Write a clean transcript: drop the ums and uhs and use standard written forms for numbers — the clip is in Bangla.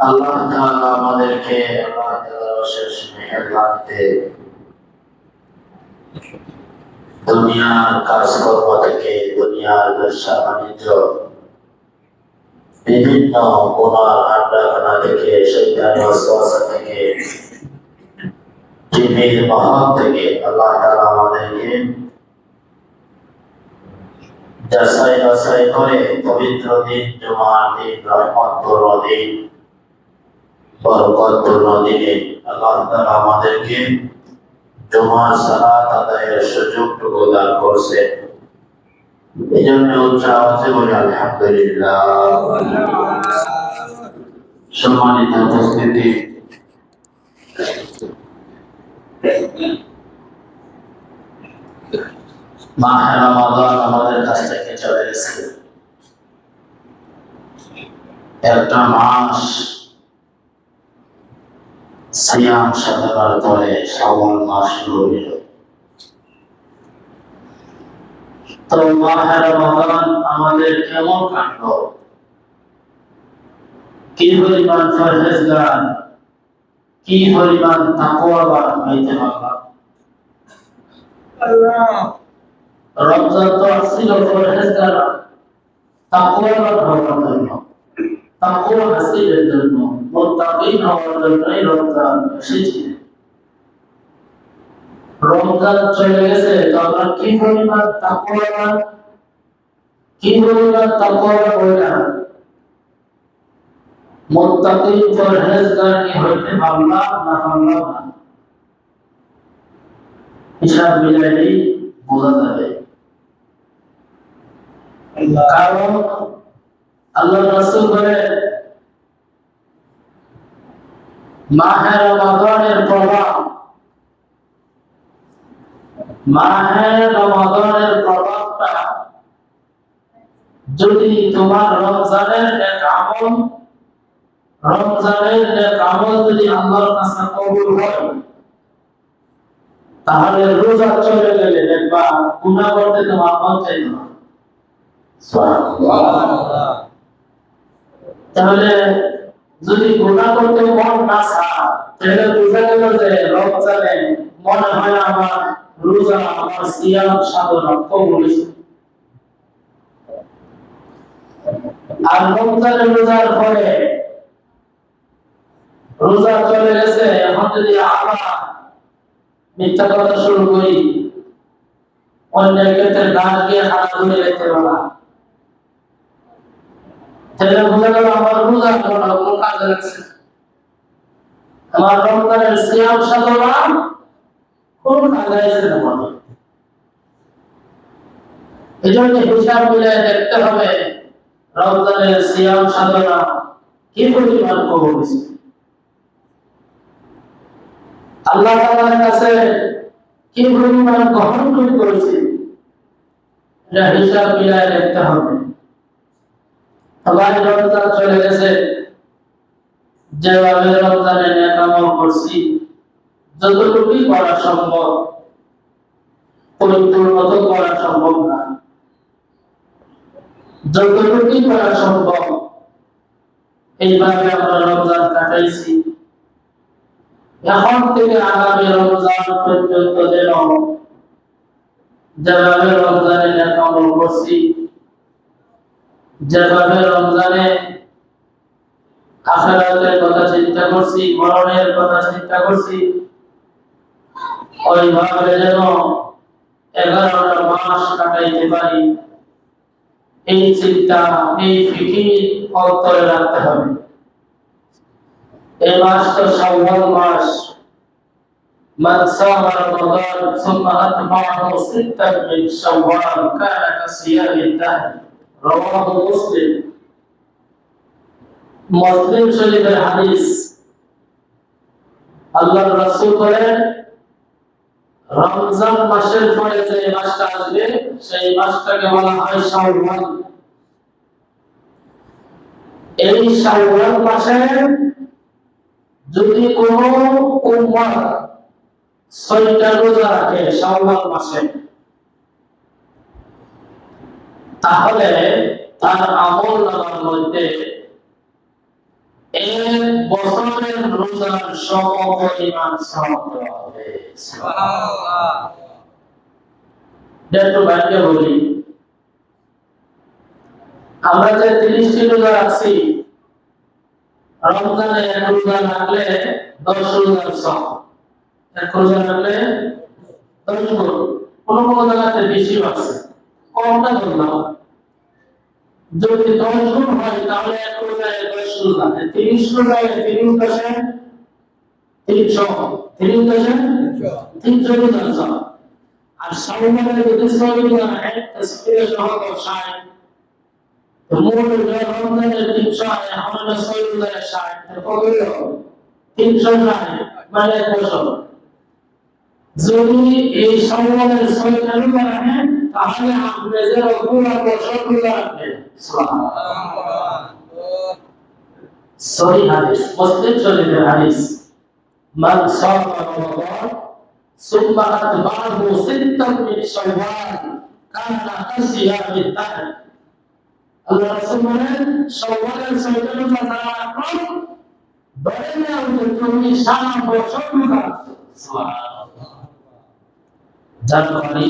আল্লাহ তাআলা আমাদেরকে আল্লাহ তাআলার অশেষ মেহেরবানিতে দুনিয়ার কাজকর্ম থেকে, দুনিয়ার ব্যবসা বাণিজ্য, বিভিন্ন গুনার আড্ডাখানা থেকে, শয়তানি ওয়াসওয়াসা থেকে, জিনের মহল থেকে আল্লাহ তাআলা আমাদেরকে যাচাই বাছাই করে পবিত্র দিন জুমার দিন, রহমতপূর্ণ দিন, বরকতপূর্ণ দিনে আল্লাহ তাআলা আমাদেরকে জুমার সালাত আদায়ের সুযোগটুকু দান করছে। এই জন্য উচ্চ আওয়াজে বলি আলহামদুলিল্লাহ। সম্মানিত উপস্থিতি, মাহে রমাদান আমাদের কাছ থেকে চলে গেছে। একটা মাস সিয়াম সাধনার পরে শাওয়াল মাস শুরু হইল। তো মাহে রমাদান আমাদের কেমন কাটলো, কি পরিমাণ পরহেজগার, কি পরিমাণ তাকওয়াবান হইতে পারলাম। রমজান তো ছিল পরহেজগার তাকওয়াবান হওয়ার জন্য, তাকওয়া হাসিলের জন্য, মুত্তাকিন হওয়ার জন্যই রমজান এসেছে। রমজান চলে গেছে তো আমরা কি পরিমাণ তাকওয়াবান, কি পরিমাণ তাকওয়াবান হইলাম, মুত্তাকিন পরহেজগার কি হইতে পারলাম না পারলাম না, হিসাব মিলাইলেই বোঝা যাবে। কারণ আল্লাহ রাসূল বলেন মাহে রমাদানের প্রভাব, মাহে রমাদানের প্রভাবটা যদি তোমার রমজানের এক আমল, রমজানের এক আমল যদি আল্লাহর কাছে কবুল হয়, তাহলে রোজা চলে গেলে দেখবা গুনাহ করতে তোমার মন চাইবে না। সুবহানাল্লাহ। তাহলে যদি গুনাহ করতে মন না চায়, তাহলে বোঝা গেল যে রমজানে মনে হয় আমার রোজা, আমার সিয়াম সাধনা কবুল হয়েছে। আর রমজানের রোজার পরে রোজা চলে গেছে, এখন যদি আবার মিথ্যা কথা শুরু করি, অন্যের ক্ষেত্রে গাছ দিয়ে হাত ধরে রেখে বলা, তাহলে বোঝা গেল আমার রোজা কোনো কাজে লাগছে, আমার রমজানের সিয়াম সাধনা কোন কাজে আসছে না। এই জন্য হিসাব মিলে দেখতে হবে রমজানের সিয়াম সাধনা কি পরিমাণ কবুল হয়েছে, আল্লাহ তাআলার কাছে কি পরিমাণ গ্রহণ করেছে, এটা হিসাব মিলায় দেখতে হবে। আবার রমজান চলে গেছে, যেভাবে রমজানে নেক আমল করছি যতটুকুই করা সম্ভব, পরিপূর্ণ তো করা সম্ভব না, যতটুকুই করা সম্ভব এইভাবে আমরা রমজান কাটাইছি। এখন থেকে আগামী রমজান পর্যন্ত যেন যেভাবে রমজানে নেক আমল করছি, যেভাবে রমজানে আখিরাতের কথা চিন্তা করছি, মরণের কথা চিন্তা করছি, ওইভাবে যেন 11টা মাস কাটাইতে পারি, এই চিন্তা, এই ফিকির অন্তরে রাখতে হবে। এই মাস তো শাওয়াল মাস, মান সামা রমাদান সুম্মা আতবা'াহু সিত্তান মিন শাওয়াল কানা কাসিয়ামিদ দাহর, রাওয়াহু মুসলিম। মুসলিম শরীফের হাদিস। আল্লাহর রাসূল বলেন রমজান মাসের পরে যে মাসটা আসবে সেই মাসটাকে বলা হয় শাওয়াল। এই শাওয়াল মাসে যদি কোনো উম্মত 6টা রোজা রাখে শাওয়াল মাসে, তাহলে তার আমল নামার মধ্যে 1 বছরের রোজার সমপরিমাণ সওয়াব দেওয়া হবে। সুবহানাল্লাহ। একটু ভাগ্যে বলি, আমরা যে 30টি রোজা রাখছি, রমজানে এক রোজা রাখলে 10 রোজার সওয়াব। এক রোজা রাখলে 10 গুণ। কোন কোন জায়গাতে বেশি আছে, কমটা ধরলাম। যদি 10 গুণ হয় তাহলে এক রোজায় 10 রোজা, 30 রোজায় 30 দশে 300, 30 দশে 300 রোজার সওয়াব। আর শাওয়ালে যদি 6 রোজা হয় তাহলে সহ 60। মূল রমজানের 300 এখন 6 রোজায় 60, কত হলো? 360, মানে 1 বছর। যদি এই শাওয়ালের 6টা রোজা রাখেন তাহলে আপনি যে পুরো বছর রোজা রাখবেন। সুবহানাল্লাহ। সহিহ হাদিস, মুসলিম শরীফের হাদিস, মান সামা রমাদান সুম্মা আতবাহু সিত্তান মিন শাওয়াল কানা কাসিয়ামিদ দাহর। আল্লাহ রাসূল বলেন, শাওয়ালের 6টা রোজা যারা রাখলো ধরে নাও যে তুমি সারা বছর রোজা রাখছো। সুবহানাল্লাহ। যার মানে